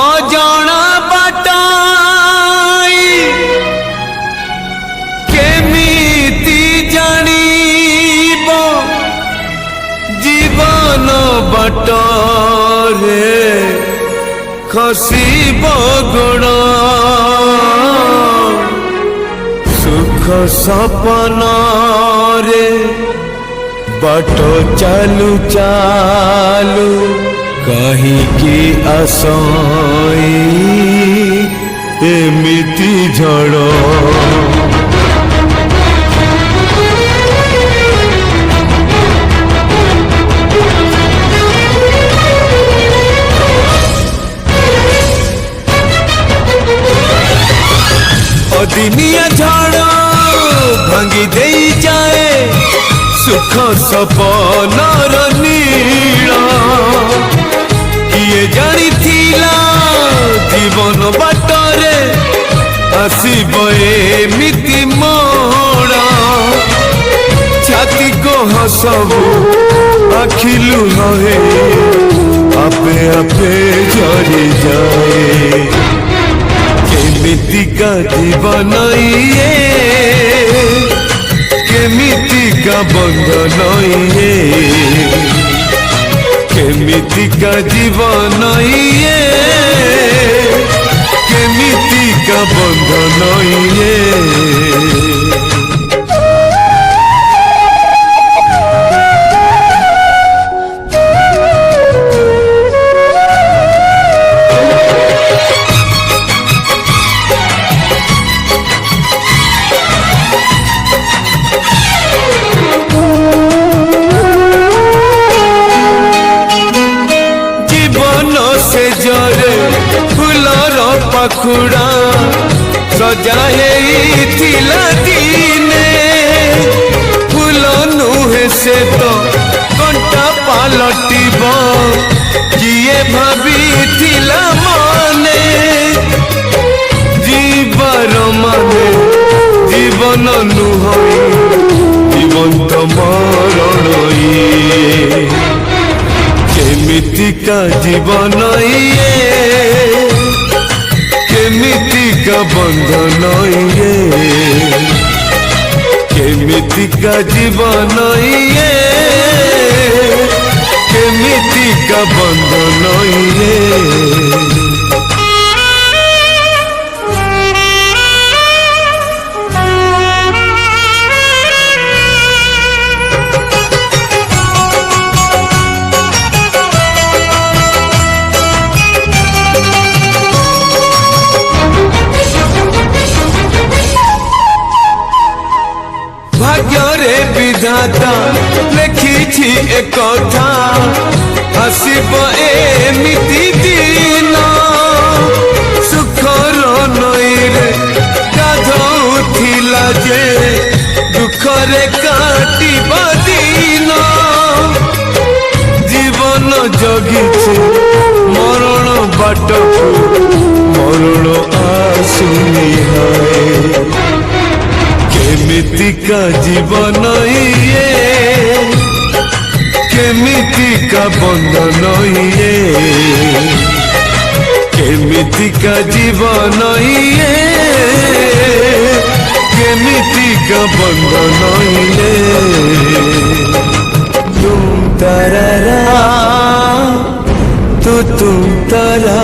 अजाणा बाटाई केमिति जानिब जीवन बाटरे खसिब गोड़ सुख सपन रे बाट चालू चालू कहीं की आसई एमिति झड़ अदिनिया झड़ भांगी दे जाए सुख सपन नीड़ा किए जानी थिला जीवन बाटरे आसीब एमिति मोड़ा छाती को हसबू आखिलु नहे आपे आपे झरी जाए केमिति का जीवन ये केमिति का बंधन ये केमिति का जीवन ये केमिति का बंधन ये पाखुड़ा सजाए दिने फूल नुहे से तो कंटा पालटिब किए भाभी माने जीवर माने जीवन नुह जीवंत मरण केमिति का जीवन ये केमिति का बंधन ये केमिति का जीवन ये केमिति का बंधन ये भाग्यरे विधाता लिखी एक कथा आसीब एमिति दिन सुखर नईरे गाधौथिला जे दुखरे काटिब दिन जीवन जगिছে मरण बाटकू मरण आसुनी है केमिति का जीवन ये केमिति का बंधन ये केमिति का जीवन ये केमिति का बंधन ये तुम तररा तो तुम तरा